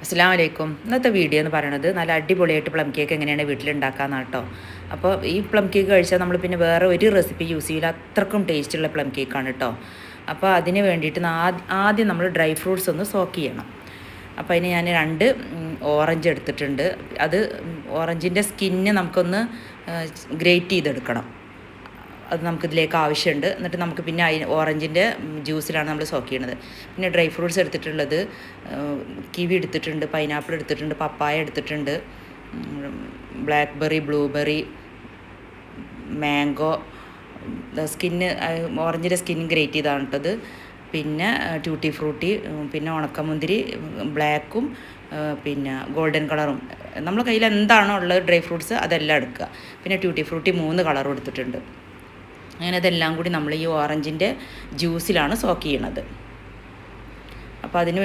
അസ്സലാമു അലൈക്കും. ഇന്നത്തെ വീഡിയോ എന്ന് പറയുന്നത് നല്ല അടിപൊളിയായിട്ട് പ്ലം കേക്ക് എങ്ങനെയാണ് വീട്ടിലുണ്ടാക്കാമെന്നാണ് കേട്ടോ. അപ്പോൾ ഈ പ്ലം കേക്ക് കഴിച്ചാൽ നമ്മൾ പിന്നെ വേറെ ഒരു റെസിപ്പി യൂസ് ചെയ്യില്ല, അത്രക്കും ടേസ്റ്റുള്ള പ്ലം കേക്കാണ് കേട്ടോ. അപ്പോൾ അതിന് വേണ്ടിയിട്ട് ആദ്യം നമ്മൾ ഡ്രൈ ഫ്രൂട്ട്സ് ഒന്ന് സോക്ക് ചെയ്യണം. അപ്പോൾ അതിന് ഞാൻ 2 ഓറഞ്ച് എടുത്തിട്ടുണ്ട്. അത് ഓറഞ്ചിൻ്റെ സ്കിന്ന് നമുക്കൊന്ന് ഗ്രേറ്റ് ചെയ്തെടുക്കണം. അത് നമുക്കിതിലേക്ക് ആവശ്യമുണ്ട്. എന്നിട്ട് നമുക്ക് പിന്നെ ഓറഞ്ചിൻ്റെ ജ്യൂസിലാണ് നമ്മൾ സോക്ക് ചെയ്യണത്. പിന്നെ ഡ്രൈ ഫ്രൂട്ട്സ് എടുത്തിട്ടുള്ളത് കിവി എടുത്തിട്ടുണ്ട്, പൈനാപ്പിൾ എടുത്തിട്ടുണ്ട്, പപ്പായ എടുത്തിട്ടുണ്ട്, ബ്ലാക്ക്ബെറി, ബ്ലൂബെറി, മാംഗോ. ഓറഞ്ചിൻ്റെ സ്കിൻ ഗ്രേറ്റ് ചെയ്താണ് ഇട്ടത്. പിന്നെ ട്യൂട്ടി ഫ്രൂട്ടി, പിന്നെ ഉണക്കമുന്തിരി ബ്ലാക്കും പിന്നെ ഗോൾഡൻ കളറും. നമ്മളെ കയ്യിൽ എന്താണോ ഉള്ളത് ഡ്രൈ ഫ്രൂട്ട്സ് അതെല്ലാം എടുക്കുക. പിന്നെ ട്യൂട്ടി ഫ്രൂട്ടി 3 കളറും എടുത്തിട്ടുണ്ട്. അങ്ങനെ അതെല്ലാം കൂടി നമ്മൾ ഈ ഓറഞ്ചിൻ്റെ ജ്യൂസിലാണ് സോക്ക് ചെയ്യണത്. അപ്പോൾ അതിന്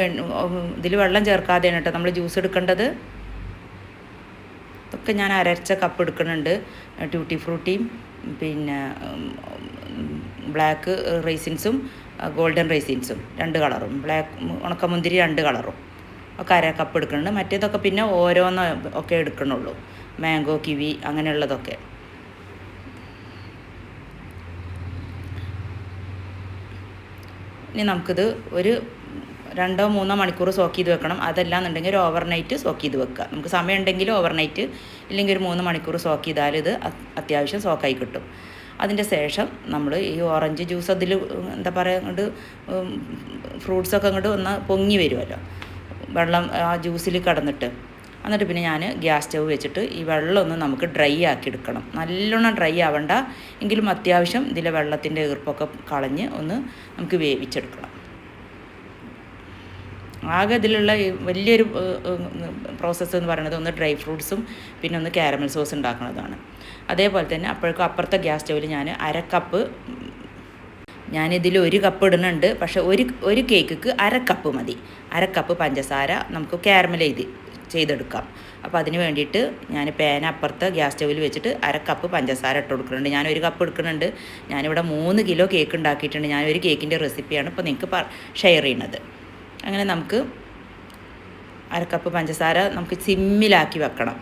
ഇതിൽ വെള്ളം ചേർക്കാതെയാണ് കേട്ടോ നമ്മൾ ജ്യൂസ് എടുക്കേണ്ടത്. ഇതൊക്കെ ഞാൻ അരച്ച കപ്പ് എടുക്കുന്നുണ്ട്. ട്യൂട്ടി ഫ്രൂട്ടിയും പിന്നെ ബ്ലാക്ക് റൈസിൻസും ഗോൾഡൻ റൈസിൻസും 2 കളറും, ഉണക്കമുന്തിരി 2 കളറും ഒക്കെ അര കപ്പ് എടുക്കുന്നുണ്ട്. മറ്റേതൊക്കെ പിന്നെ ഓരോന്ന് ഒക്കെ എടുക്കണുള്ളൂ, മാംഗോ, കിവി അങ്ങനെയുള്ളതൊക്കെ. ഇനി നമുക്കിത് ഒരു 2-3 മണിക്കൂർ സോക്ക് ചെയ്ത് വെക്കണം. അതല്ലാന്നുണ്ടെങ്കിൽ ഒരു ഓവർനൈറ്റ് സോക്ക് ചെയ്ത് വെക്കുക. നമുക്ക് സമയം ഉണ്ടെങ്കിൽ ഓവർനൈറ്റ്, ഇല്ലെങ്കിൽ ഒരു 3 മണിക്കൂർ സോക്ക് ചെയ്താൽ ഇത് അത്യാവശ്യം സോക്കായി കിട്ടും. അതിൻ്റെ ശേഷം നമ്മൾ ഈ ഓറഞ്ച് ജ്യൂസ് അതിൽ എന്താ പറയുക, അങ്ങോട്ട് ഫ്രൂട്ട്സൊക്കെ അങ്ങോട്ട് ഒന്ന് പൊങ്ങി വരുമല്ലോ വെള്ളം ആ ജ്യൂസിൽ കിടന്നിട്ട്. എന്നിട്ട് പിന്നെ ഞാൻ ഗ്യാസ് സ്റ്റവ് വെച്ചിട്ട് ഈ വെള്ളം ഒന്ന് നമുക്ക് ഡ്രൈ ആക്കി എടുക്കണം. നല്ലോണം ഡ്രൈ ആവണ്ട, എങ്കിലും അത്യാവശ്യം ഇതിലെ വെള്ളത്തിൻ്റെ ഈർപ്പൊക്കെ കളഞ്ഞ് ഒന്ന് നമുക്ക് വേവിച്ചെടുക്കണം. ആകെ ഇതിലുള്ള വലിയൊരു പ്രോസസ്സ് എന്ന് പറയുന്നത് ഒന്ന് ഡ്രൈ ഫ്രൂട്ട്സും പിന്നെ ഒന്ന് കാരമൽ സോസ് ഉണ്ടാക്കുന്നതാണ്. അതേപോലെ തന്നെ അപ്പുറത്തെ ഗ്യാസ് സ്റ്റവിൽ ഞാൻ അരക്കപ്പ്, ഞാനിതിൽ 1 കപ്പ് ഇടുന്നുണ്ട്, പക്ഷേ ഒരു കേക്ക് അരക്കപ്പ് മതി. അരക്കപ്പ് പഞ്ചസാര നമുക്ക് കാരമൽ ചെയ്തെടുക്കാം. അപ്പോൾ അതിന് വേണ്ടിയിട്ട് ഞാൻ പാൻ അപ്പുറത്തെ ഗ്യാസ് സ്റ്റവിൽ വെച്ചിട്ട് അരക്കപ്പ് പഞ്ചസാര ഇട്ട് കൊടുക്കുന്നുണ്ട്. ഞാൻ 1 കപ്പ് എടുക്കുന്നുണ്ട്. ഞാനിവിടെ 3 കിലോ കേക്ക് ഉണ്ടാക്കിയിട്ടുണ്ട്. ഞാൻ ഒരു കേക്കിൻ്റെ റെസിപ്പിയാണ് ഇപ്പോൾ നിങ്ങൾക്ക് ഷെയർ ചെയ്യുന്നത്. അങ്ങനെ നമുക്ക് അരക്കപ്പ് പഞ്ചസാര നമുക്ക് സിമ്മിലാക്കി വെക്കണം.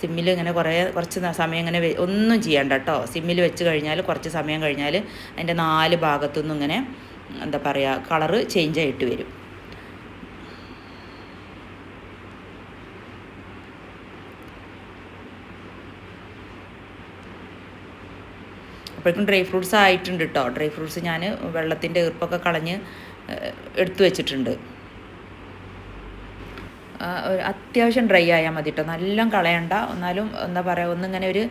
സിമ്മിൽ ഇങ്ങനെ കുറച്ച് സമയം ഇങ്ങനെ ഒന്നും ചെയ്യണ്ട കേട്ടോ. സിമ്മിൽ വെച്ച് കഴിഞ്ഞാൽ കുറച്ച് സമയം കഴിഞ്ഞാൽ അതിൻ്റെ 4 ഭാഗത്തുനിന്നും ഇങ്ങനെ എന്താ പറയുക, കളറ് ചേഞ്ച് ആയിട്ട് വരും. അപ്പോഴേക്കും ഡ്രൈ ഫ്രൂട്ട്സ് ആയിട്ടുണ്ട് കേട്ടോ. ഡ്രൈ ഫ്രൂട്ട്സ് ഞാൻ വെള്ളത്തിൻ്റെ ഈർപ്പൊക്കെ കളഞ്ഞ് എടുത്തു വെച്ചിട്ടുണ്ട്. അത്യാവശ്യം ഡ്രൈ ആയാൽ മതി കേട്ടോ, നല്ലോണം കളയണ്ട. എന്നാലും എന്താ പറയുക, ഒന്നിങ്ങനെ ഒരു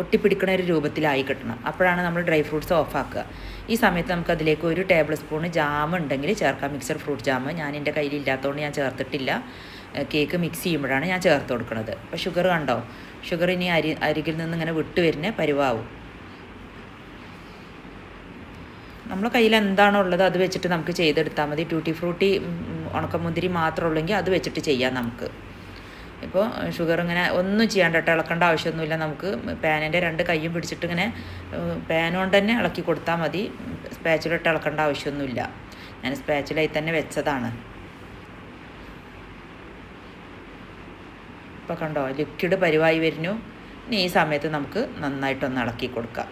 ഒട്ടിപ്പിടിക്കുന്ന ഒരു രൂപത്തിലായി കിട്ടണം. അപ്പോഴാണ് നമ്മൾ ഡ്രൈ ഫ്രൂട്ട്സ് ഓഫാക്കുക. ഈ സമയത്ത് നമുക്ക് അതിലേക്ക് 1 ടേബിൾ സ്പൂൺ ജാം ഉണ്ടെങ്കിൽ ചേർക്കാം, മിക്സഡ് ഫ്രൂട്ട് ജാം. ഞാൻ എൻ്റെ കയ്യിലില്ലാത്തതുകൊണ്ട് ഞാൻ ചേർത്തിട്ടില്ല. കേക്ക് മിക്സ് ചെയ്യുമ്പോഴാണ് ഞാൻ ചേർത്ത് കൊടുക്കുന്നത്. അപ്പോൾ ഷുഗർ കണ്ടോ, ഷുഗർ ഇനി അരികിൽ നിന്ന് ഇങ്ങനെ വിട്ട് വരുന്ന പരുവാവും. നമ്മളെ കയ്യിൽ എന്താണോ ഉള്ളത് അത് വെച്ചിട്ട് നമുക്ക് ചെയ്തെടുത്താൽ മതി. ട്യൂട്ടി ഫ്രൂട്ടി ഉണക്കമുന്തിരി മാത്രമുള്ളെങ്കിൽ അത് വെച്ചിട്ട് ചെയ്യാം നമുക്ക്. ഇപ്പോൾ ഷുഗർ ഇങ്ങനെ ഒന്നും ചെയ്യാണ്ട് കേട്ടോ, ഇളക്കേണ്ട ആവശ്യമൊന്നുമില്ല. നമുക്ക് പാനിൻ്റെ 2 കൈയും പിടിച്ചിട്ട് ഇങ്ങനെ പാൻ കൊണ്ട് തന്നെ ഇളക്കി കൊടുത്താൽ മതി. സ്പാച്ചിലിട്ട് ഇളക്കേണ്ട ആവശ്യമൊന്നുമില്ല. ഞാൻ സ്പാച്ചിലായി തന്നെ വെച്ചതാണ്. ഇപ്പോൾ കണ്ടോ, ലിക്വിഡ് പരിവായി വരുന്നു. ഇനി ഈ സമയത്ത് നമുക്ക് നന്നായിട്ടൊന്ന് ഇളക്കി കൊടുക്കാം.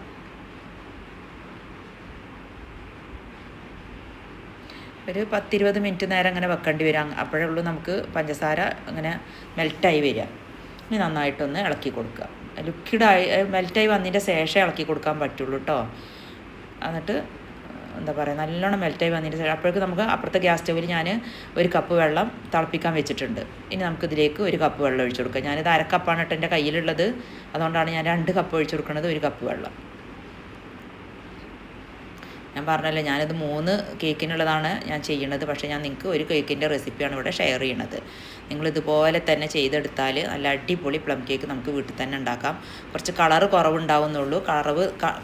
ഒരു 10-20 മിനിറ്റ് നേരം അങ്ങനെ വെക്കേണ്ടി വരും. അപ്പോഴേ ഉള്ളൂ നമുക്ക് പഞ്ചസാര അങ്ങനെ മെൽറ്റായി വരിക. ഇനി നന്നായിട്ടൊന്ന് ഇളക്കി കൊടുക്കുക. ലിക്വിഡായി മെൽറ്റായി വന്നതിൻ്റെ ശേഷം ഇളക്കി കൊടുക്കാൻ പറ്റുള്ളൂ കേട്ടോ. എന്നിട്ട് എന്താ പറയുക, നല്ലോണം മെൽറ്റായി വന്നതിൻ്റെ ശേഷം അപ്പോഴേക്ക് നമുക്ക് അപ്പുറത്തെ ഗ്യാസ് സ്റ്റവിൽ ഞാൻ 1 കപ്പ് വെള്ളം തിളപ്പിക്കാൻ വെച്ചിട്ടുണ്ട്. ഇനി നമുക്കിതിലേക്ക് 1 കപ്പ് വെള്ളം ഒഴിച്ചു കൊടുക്കാം. ഞാനിത് അരക്കപ്പാണ് കേട്ടോ എൻ്റെ കയ്യിലുള്ളത്, അതുകൊണ്ടാണ് ഞാൻ 2 കപ്പ് ഒഴിച്ചു കൊടുക്കുന്നത്. 1 കപ്പ് വെള്ളം. ഞാൻ പറഞ്ഞല്ലോ, ഞാനിത് 3 കേക്കിനുള്ളതാണ് ഞാൻ ചെയ്യുന്നത്. പക്ഷേ ഞാൻ നിങ്ങൾക്ക് 1 കേക്കിൻ്റെ റെസിപ്പിയാണ് ഇവിടെ ഷെയർ ചെയ്യണത്. നിങ്ങളിതുപോലെ തന്നെ ചെയ്തെടുത്താൽ നല്ല അടിപൊളി പ്ലം കേക്ക് നമുക്ക് വീട്ടിൽ തന്നെ ഉണ്ടാക്കാം. കുറച്ച് കളറ് കുറവുണ്ടാവുന്നുള്ളൂ.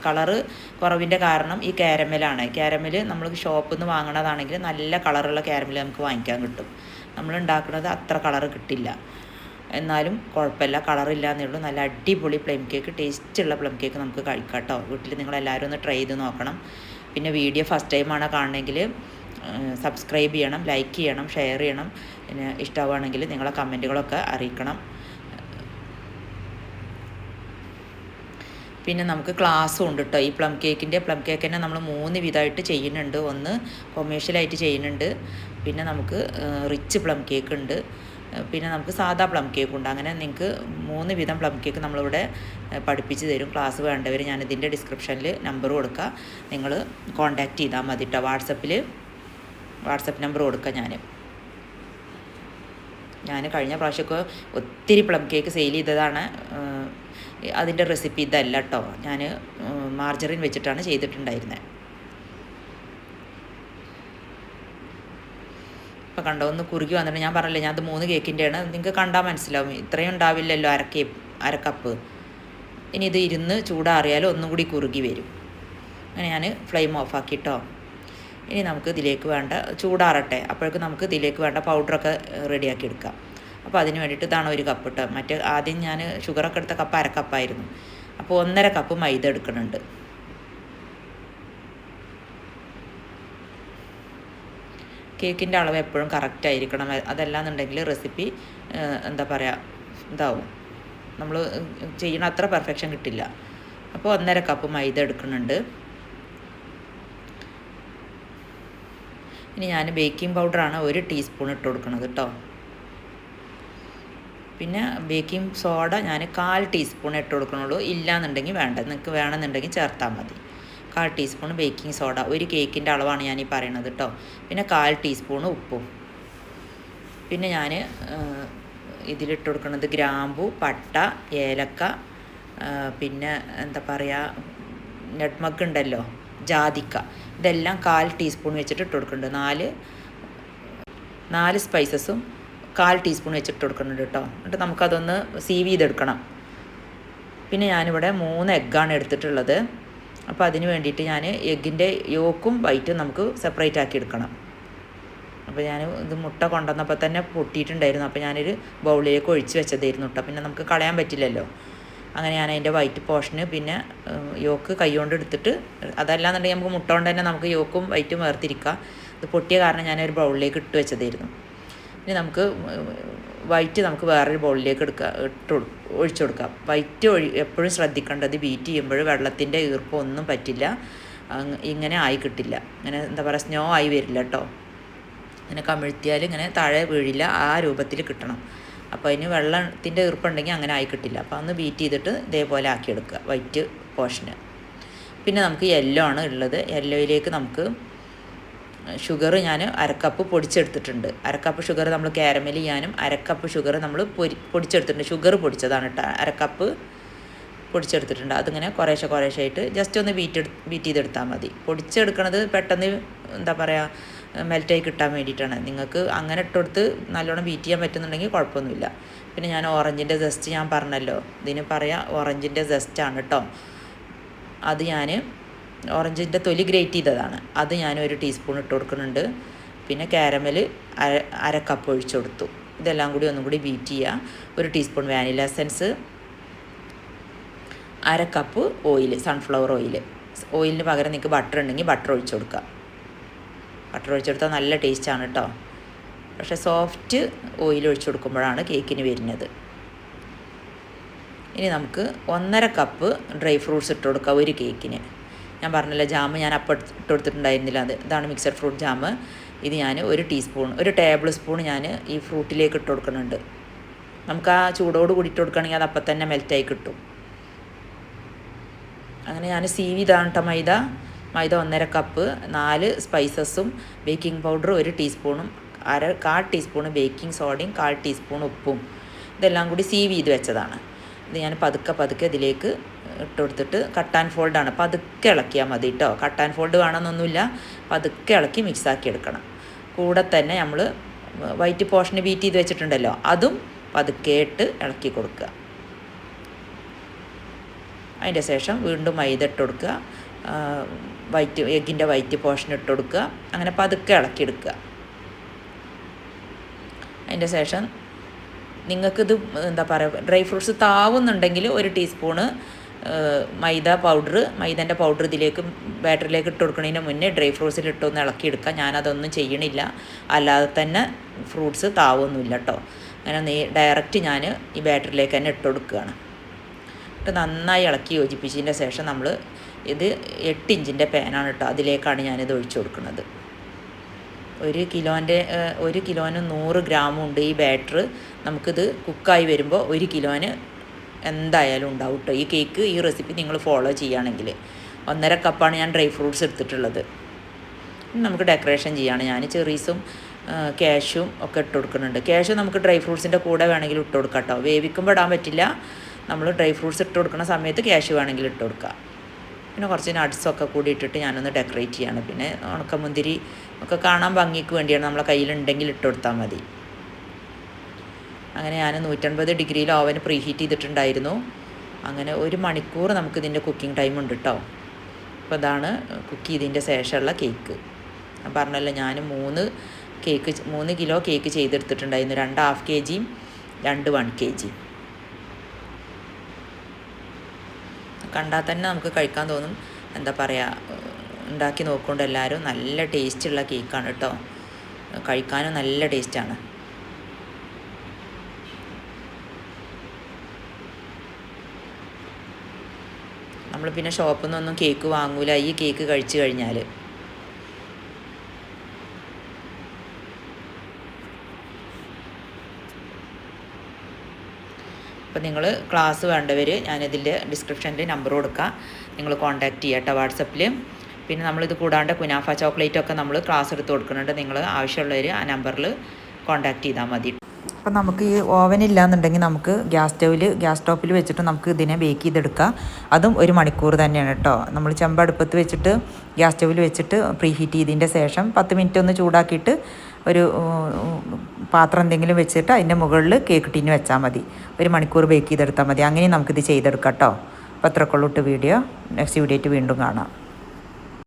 കളറ് കുറവിൻ്റെ കാരണം ഈ കാരമലാണ്. കാരമൽ നമ്മൾ ഷോപ്പിൽ നിന്ന് വാങ്ങണതാണെങ്കിൽ നല്ല കളറുള്ള കാരമൽ നമുക്ക് വാങ്ങിക്കാൻ കിട്ടും. നമ്മൾ ഉണ്ടാക്കുന്നത് അത്ര കളറ് കിട്ടില്ല. എന്നാലും കുഴപ്പമില്ല, കളറില്ല എന്നേ ഉള്ളൂ. നല്ല അടിപൊളി പ്ലം കേക്ക്, ടേസ്റ്റുള്ള പ്ലം കേക്ക് നമുക്ക് കഴിക്കാം കേട്ടോ. വീട്ടിൽ നിങ്ങളെല്ലാവരും ഒന്ന് ട്രൈ ചെയ്ത് നോക്കണം. പിന്നെ വീഡിയോ ഫസ്റ്റ് ടൈമാണ് കാണണമെങ്കിൽ സബ്സ്ക്രൈബ് ചെയ്യണം, ലൈക്ക് ചെയ്യണം, ഷെയർ ചെയ്യണം. പിന്നെ ഇഷ്ടമാവുകയാണെങ്കിൽ നിങ്ങളെ കമൻറ്റുകളൊക്കെ അറിയിക്കണം. പിന്നെ നമുക്ക് ക്ലാസ്സും ഉണ്ട് കേട്ടോ. ഈ പ്ലം കേക്ക് തന്നെ നമ്മൾ 3 വിധമായിട്ട് ചെയ്യുന്നുണ്ട്. ഒന്ന് കൊമേഴ്ഷ്യലായിട്ട് ചെയ്യുന്നുണ്ട്, പിന്നെ നമുക്ക് റിച്ച് പ്ലം കേക്ക് ഉണ്ട്, പിന്നെ നമുക്ക് സാധാ പ്ലം കേക്ക് ഉണ്ട്. അങ്ങനെ നിങ്ങൾക്ക് 3 വിധം പ്ലം കേക്ക് നമ്മളിവിടെ പഠിപ്പിച്ച് തരും. ക്ലാസ് വേണ്ടവർ ഞാനിതിൻ്റെ ഡിസ്ക്രിപ്ഷനിൽ നമ്പർ കൊടുക്കുക, നിങ്ങൾ കോൺടാക്റ്റ് ചെയ്താൽ മതി കേട്ടോ. വാട്സപ്പ് നമ്പർ കൊടുക്കുക. ഞാൻ കഴിഞ്ഞ പ്രാവശ്യമൊക്കെ ഒത്തിരി പ്ലം കേക്ക് സെയിൽ ചെയ്തതാണ്. അതിൻ്റെ റെസിപ്പി ഇതല്ല കേട്ടോ, ഞാൻ മാർജറിൻ വെച്ചിട്ടാണ് ചെയ്തിട്ടുണ്ടായിരുന്നത്. ഇപ്പം കണ്ടോ, ഒന്ന് കുറുകി വന്നിട്ട് ഞാൻ പറഞ്ഞില്ലേ, ഞാൻ അത് 3 കേക്കിൻ്റെയാണ്. നിങ്ങൾക്ക് കണ്ടാൽ മനസ്സിലാവും, ഇത്രയും ഉണ്ടാവില്ലല്ലോ അര കപ്പ്. ഇനി ഇത് ഇരുന്ന് ചൂടാറിയാലും ഒന്നും കൂടി കുറുകി വരും. അങ്ങനെ ഞാൻ ഫ്ലെയിം ഓഫാക്കിട്ടോ. ഇനി നമുക്ക് ഇതിലേക്ക് വേണ്ട ചൂടാറട്ടെ, അപ്പോഴേക്കും നമുക്ക് ഇതിലേക്ക് വേണ്ട പൗഡറൊക്കെ റെഡിയാക്കി എടുക്കാം. അപ്പോൾ അതിന് വേണ്ടിയിട്ട് ഇതാണ് 1 കപ്പ് കേട്ടോ. മറ്റേ ആദ്യം ഞാൻ ഷുഗറൊക്കെ എടുത്ത കപ്പ് അര കപ്പായിരുന്നു. അപ്പോൾ 1.5 കപ്പ് മൈദ എടുക്കുന്നുണ്ട്. കേക്കിൻ്റെ അളവ് എപ്പോഴും കറക്റ്റ് ആയിരിക്കണം. അതല്ലാന്നുണ്ടെങ്കിൽ റെസിപ്പി എന്താ പറയുക, ഇതാവും, നമ്മൾ ചെയ്യണ അത്ര പെർഫെക്ഷൻ കിട്ടില്ല. അപ്പോൾ 1.5 കപ്പ് മൈദ എടുക്കുന്നുണ്ട്. ഇനി ഞാൻ ബേക്കിംഗ് പൗഡറാണ് 1 ടീസ്പൂൺ ഇട്ട് കൊടുക്കുന്നത് കേട്ടോ. പിന്നെ ബേക്കിംഗ് സോഡ ഞാൻ 1/4 ടീസ്പൂൺ ഇട്ട് കൊടുക്കണുള്ളൂ. ഇല്ലയെന്നുണ്ടെങ്കിൽ വേണ്ട, നിങ്ങൾക്ക് വേണമെന്നുണ്ടെങ്കിൽ ചേർത്താൽ മതി. 1/4 ടീസ്പൂൺ ബേക്കിംഗ് സോഡ, 1 കേക്കിൻ്റെ അളവാണ് ഞാൻ ഈ പറയണത് കേട്ടോ. പിന്നെ 1/4 ടീസ്പൂൺ ഉപ്പും. പിന്നെ ഞാൻ ഇതിലിട്ട് കൊടുക്കുന്നത് ഗ്രാമ്പു, പട്ട, ഏലക്ക, പിന്നെ എന്താ പറയുക, നട്ട്മഗ് ഉണ്ടല്ലോ, ജാതിക്ക, ഇതെല്ലാം 1/4 ടീസ്പൂൺ വെച്ചിട്ട് ഇട്ട് കൊടുക്കുന്നുണ്ട്. 4 സ്പൈസസും 1/4 ടീസ്പൂൺ വെച്ചിട്ട് കൊടുക്കുന്നുണ്ട് കേട്ടോ. എന്നിട്ട് നമുക്കതൊന്ന് സീവ് ചെയ്തെടുക്കണം. പിന്നെ ഞാനിവിടെ 3 എഗ്ഗാണ് എടുത്തിട്ടുള്ളത്. അപ്പോൾ അതിന് വേണ്ടിയിട്ട് ഞാൻ എഗ്ഗിൻ്റെ യോക്കും വൈറ്റും നമുക്ക് സെപ്പറേറ്റ് ആക്കി എടുക്കണം. അപ്പോൾ ഞാൻ ഇത് മുട്ട കൊണ്ടുവന്നപ്പോൾ തന്നെ പൊട്ടിയിട്ടുണ്ടായിരുന്നു. അപ്പോൾ ഞാനൊരു ബൗളിലേക്ക് ഒഴിച്ച് വെച്ചതായിരുന്നു കേട്ടോ. പിന്നെ നമുക്ക് കളയാൻ പറ്റില്ലല്ലോ. അങ്ങനെ ഞാൻ അതിൻ്റെ വൈറ്റ് പോർഷന് പിന്നെ യോക്ക് കൈ കൊണ്ട് എടുത്തിട്ട്, അതല്ലാന്നുണ്ടെങ്കിൽ നമുക്ക് മുട്ട കൊണ്ട് തന്നെ നമുക്ക് യോക്കും വൈറ്റും വേർതിരിക്കാം. ഇത് പൊട്ടിയ കാരണം ഞാനൊരു ബൗളിലേക്ക് ഇട്ട് വെച്ചതായിരുന്നു. ഇനി നമുക്ക് വൈറ്റ് നമുക്ക് വേറൊരു ബൗളിലേക്ക് ഒഴിച്ചു കൊടുക്കാം. വൈറ്റ് എപ്പോഴും ശ്രദ്ധിക്കേണ്ടത്, ബീറ്റ് ചെയ്യുമ്പോൾ വെള്ളത്തിൻ്റെ ഈർപ്പം ഒന്നും പറ്റില്ല, ഇങ്ങനെ ആയി കിട്ടില്ല. ഇങ്ങനെ എന്താ പറയുക, സ്നോ ആയി വരില്ല കേട്ടോ. ഇങ്ങനെ കമിഴ്ത്തിയാൽ ഇങ്ങനെ താഴെ വീഴില്ല, ആ രൂപത്തിൽ കിട്ടണം. അപ്പോൾ അതിന് വെള്ളത്തിൻ്റെ ഈർപ്പുണ്ടെങ്കിൽ അങ്ങനെ ആയി കിട്ടില്ല. അപ്പോൾ അന്ന് ബീറ്റ് ചെയ്തിട്ട് ഇതേപോലെ ആക്കിയെടുക്കുക വൈറ്റ് പോർഷന്. പിന്നെ നമുക്ക് യെല്ലോ ആണ് ഉള്ളത്. യെല്ലോയിലേക്ക് നമുക്ക് ഷുഗർ ഞാൻ 1/2 കപ്പ് പൊടിച്ചെടുത്തിട്ടുണ്ട്. 1/2 കപ്പ് ഷുഗർ നമ്മൾ കാരമൽ ചെയ്യാനും 1/2 കപ്പ് ഷുഗർ നമ്മൾ പൊടിച്ചെടുത്തിട്ടുണ്ട്. ഷുഗർ പൊടിച്ചതാണ് കേട്ടോ, 1/2 കപ്പ് പൊടിച്ചെടുത്തിട്ടുണ്ട്. അതിങ്ങനെ കുറേശ്ശെ ആയിട്ട് ജസ്റ്റ് ഒന്ന് ബീറ്റ് ചെയ്തെടുത്താൽ മതി. പൊടിച്ചെടുക്കണത് പെട്ടെന്ന് എന്താ പറയുക, മെൽറ്റായി കിട്ടാൻ വേണ്ടിയിട്ടാണ്. നിങ്ങൾക്ക് അങ്ങനെ ഇട്ടുകൊടുത്ത് നല്ലോണം ബീറ്റ് ചെയ്യാൻ പറ്റുന്നുണ്ടെങ്കിൽ കുഴപ്പമൊന്നുമില്ല. പിന്നെ ഞാൻ ഓറഞ്ചിൻ്റെ ജസ്റ്റ് ഞാൻ പറഞ്ഞല്ലോ, ഇതിന് പറയാം ഓറഞ്ചിൻ്റെ ജസ്റ്റാണ് കേട്ടോ. അത് ഞാൻ ഓറഞ്ചിൻ്റെ തൊലി ഗ്രേറ്റ് ചെയ്തതാണ്. അത് ഞാൻ 1 ടീസ്പൂൺ ഇട്ട് കൊടുക്കുന്നുണ്ട്. പിന്നെ കാരമൽ 1/2 കപ്പ് ഒഴിച്ചു കൊടുത്തു. ഇതെല്ലാം കൂടി ഒന്നും കൂടി ബീറ്റ് ചെയ്യുക. 1 teaspoon vanilla essence, 1/2 cup oil, sunflower ഓയിലിന് പകരം നിങ്ങൾക്ക് ബട്ടർ ഉണ്ടെങ്കിൽ ബട്ടർ ഒഴിച്ചു കൊടുക്കുക. ബട്ടർ ഒഴിച്ചെടുത്താൽ നല്ല ടേസ്റ്റാണ് കേട്ടോ. പക്ഷേ സോഫ്റ്റ് ഓയിൽ ഒഴിച്ചു കൊടുക്കുമ്പോഴാണ് കേക്കിന് വരുന്നത്. ഇനി നമുക്ക് 1.5 കപ്പ് ഡ്രൈ ഫ്രൂട്ട്സ് ഇട്ട് കൊടുക്കുക 1 കേക്കിന്. ഞാൻ പറഞ്ഞില്ല, ജാം ഞാൻ അപ്പം ഇട്ട് കൊടുത്തിട്ടുണ്ടായിരുന്നില്ല. ഇതാണ് മിക്സഡ് ഫ്രൂട്ട് ജാം. ഇത് ഞാൻ 1 ടേബിൾ സ്പൂൺ ഞാൻ ഈ ഫ്രൂട്ടിലേക്ക് ഇട്ട് കൊടുക്കുന്നുണ്ട്. നമുക്ക് ആ ചൂടോട് കൂടി ഇട്ട് കൊടുക്കുകയാണെങ്കിൽ അത് അപ്പം തന്നെ മെൽറ്റായി കിട്ടും. അങ്ങനെ ഞാൻ സീവ് ചെയ്താണ് കേട്ടോ മൈദ 1.5 കപ്പ്, 4 സ്പൈസസും ബേക്കിംഗ് പൗഡർ 1 ടീസ്പൂണും 1/4 ടീസ്പൂൺ ബേക്കിംഗ് സോഡയും 1/4 ടീസ്പൂൺ ഉപ്പും ഇതെല്ലാം കൂടി സീവ് ചെയ്ത് വെച്ചതാണ്. ഇത് ഞാൻ പതുക്കെ ഇതിലേക്ക് ഇട്ട് കൊടുത്തിട്ട് കട്ട് ആൻഡ് ഫോൾഡാണ്, പതുക്കെ ഇളക്കിയാൽ മതി കേട്ടോ. കട്ട് ആൻഡ് ഫോൾഡ് വേണമെന്നൊന്നുമില്ല, പതുക്കെ ഇളക്കി മിക്സാക്കി എടുക്കണം. കൂടെ തന്നെ നമ്മൾ വൈറ്റ് പോർഷന് ബീറ്റ് ചെയ്ത് വെച്ചിട്ടുണ്ടല്ലോ, അതും പതുക്കെ ഇട്ട് ഇളക്കി കൊടുക്കുക. അതിൻ്റെ ശേഷം വീണ്ടും മൈദ ഇട്ട് കൊടുക്കുക, എഗ്ഗിൻ്റെ വൈറ്റ് പോർഷൻ ഇട്ട് കൊടുക്കുക. അങ്ങനെ പതുക്കെ ഇളക്കിയെടുക്കുക. അതിൻ്റെ ശേഷം നിങ്ങൾക്കിത് എന്താ പറയുക, ഡ്രൈ ഫ്രൂട്ട്സ് താവുന്നുണ്ടെങ്കിൽ 1 ടീസ്പൂണ് മൈദൻ്റെ പൗഡർ ഇതിലേക്ക് ബാറ്ററിലേക്ക് ഇട്ട് കൊടുക്കുന്നതിന് മുന്നേ ഡ്രൈ ഫ്രൂട്ട്സിൽ ഇട്ടൊന്ന് ഇളക്കിയെടുക്കുക. ഞാനതൊന്നും ചെയ്യണില്ല, അല്ലാതെ തന്നെ ഫ്രൂട്ട്സ് താവൊന്നുമില്ല കേട്ടോ. അങ്ങനെ ഡയറക്റ്റ് ഞാൻ ഈ ബാറ്ററിലേക്ക് തന്നെ ഇട്ട് കൊടുക്കുകയാണ്. ഇട്ട് നന്നായി ഇളക്കി യോജിപ്പിച്ചതിൻ്റെ ശേഷം നമ്മൾ ഇത് 8 ഇഞ്ചിൻ്റെ പാനാണ് കേട്ടോ, അതിലേക്കാണ് ഞാനിത് ഒഴിച്ചു കൊടുക്കുന്നത്. 1 കിലോന് 100 ഗ്രാമുണ്ട് ഈ ബാറ്റർ. നമുക്കിത് കുക്കായി വരുമ്പോൾ 1 കിലോന് എന്തായാലും ഉണ്ടാവും കേട്ടോ ഈ കേക്ക്. ഈ റെസിപ്പി നിങ്ങൾ ഫോളോ ചെയ്യുകയാണെങ്കിൽ 1.5 കപ്പാണ് ഞാൻ ഡ്രൈ ഫ്രൂട്ട്സ് എടുത്തിട്ടുള്ളത്. നമുക്ക് ഡെക്കറേഷൻ ചെയ്യാണ്. ഞാൻ ചെറീസും കാഷ്യും ഒക്കെ ഇട്ട് കൊടുക്കുന്നുണ്ട്. കാഷ്യൂ നമുക്ക് ഡ്രൈ ഫ്രൂട്ട്സിൻ്റെ കൂടെ വേണമെങ്കിൽ ഇട്ട് കൊടുക്കാം കേട്ടോ. വേവിക്കുമ്പോൾ ഇടാൻ പറ്റില്ല. നമ്മൾ ഡ്രൈ ഫ്രൂട്ട്സ് ഇട്ട് കൊടുക്കുന്ന സമയത്ത് കാഷ്യൂ വേണമെങ്കിൽ ഇട്ട് കൊടുക്കുക. പിന്നെ കുറച്ച് നട്ട്സൊക്കെ കൂടി ഇട്ടിട്ട് ഞാനൊന്ന് ഡെക്കറേറ്റ് ചെയ്യാണ്. പിന്നെ ഉണക്കമുന്തിരി ഒക്കെ കാണാൻ ഭംഗിക്ക് വേണ്ടിയാണ്, നമ്മളെ കയ്യിലുണ്ടെങ്കിൽ ഇട്ട് കൊടുത്താൽ മതി. അങ്ങനെ ഞാൻ 150 ഡിഗ്രിയിൽ ഓവൻ പ്രീഹീറ്റ് ചെയ്തിട്ടുണ്ടായിരുന്നു. അങ്ങനെ 1 മണിക്കൂർ നമുക്കിതിൻ്റെ കുക്കിംഗ് ടൈം ഉണ്ട് കേട്ടോ. അപ്പോൾ ഇതാണ് കുക്ക് ചെയ്തതിൻ്റെ ശേഷമുള്ള കേക്ക്. ഞാൻ പറഞ്ഞല്ലോ, ഞാൻ 3 kilo cake ചെയ്തെടുത്തിട്ടുണ്ടായിരുന്നു. 2 half kg, 2 1 kg. കണ്ടാൽ തന്നെ നമുക്ക് കഴിക്കാൻ തോന്നും. എന്താ പറയുക, ഉണ്ടാക്കി നോക്കൊണ്ട് എല്ലാവരും. നല്ല ടേസ്റ്റുള്ള കേക്കാണ് കേട്ടോ, കഴിക്കാനും നല്ല ടേസ്റ്റാണ്. നമ്മൾ പിന്നെ ഷോപ്പിൽ നിന്നൊന്നും കേക്ക് വാങ്ങൂല ഈ കേക്ക് കഴിച്ചു കഴിഞ്ഞാൽ. അപ്പോൾ നിങ്ങൾ ക്ലാസ് വേണ്ടവർ ഞാനിതിൻ്റെ ഡിസ്ക്രിപ്ഷനിൽ നമ്പർ കൊടുക്കാം, നിങ്ങൾ കോൺടാക്റ്റ് ചെയ്യുക കേട്ടോ വാട്സപ്പിൽ. പിന്നെ നമ്മളിത് കൂടാണ്ട് കുനാഫ ചോക്ലേറ്റൊക്കെ നമ്മൾ ക്ലാസ് എടുത്ത് കൊടുക്കുന്നുണ്ട്. നിങ്ങൾ ആവശ്യമുള്ളവർ ആ നമ്പറിൽ കോൺടാക്റ്റ് ചെയ്താൽ മതി. അപ്പം നമുക്ക് ഈ ഓവനില്ലാന്നുണ്ടെങ്കിൽ നമുക്ക് ഗ്യാസ് സ്റ്റോപ്പിൽ വെച്ചിട്ട് നമുക്ക് ഇതിനെ ബേക്ക് ചെയ്തെടുക്കാം. അതും 1 മണിക്കൂർ തന്നെയാണ് കേട്ടോ. നമ്മൾ ചെമ്പടുപ്പത്ത് വെച്ചിട്ട് ഗ്യാസ് സ്റ്റോവിൽ വെച്ചിട്ട് പ്രീഹീറ്റ് ചെയ്തതിൻ്റെ ശേഷം 10 മിനിറ്റ് ഒന്ന് ചൂടാക്കിയിട്ട് ഒരു പാത്രം എന്തെങ്കിലും വെച്ചിട്ട് അതിൻ്റെ മുകളിൽ കേക്ക് ടീന് വെച്ചാൽ മതി. 1 മണിക്കൂർ ബേക്ക് ചെയ്തെടുത്താൽ മതി. അങ്ങനെ നമുക്കിത് ചെയ്തെടുക്കാം കേട്ടോ. അപ്പോൾ അത്രക്കുള്ളൂ വീഡിയോ. നെക്സ്റ്റ് വീഡിയോ ആയിട്ട് വീണ്ടും കാണാം.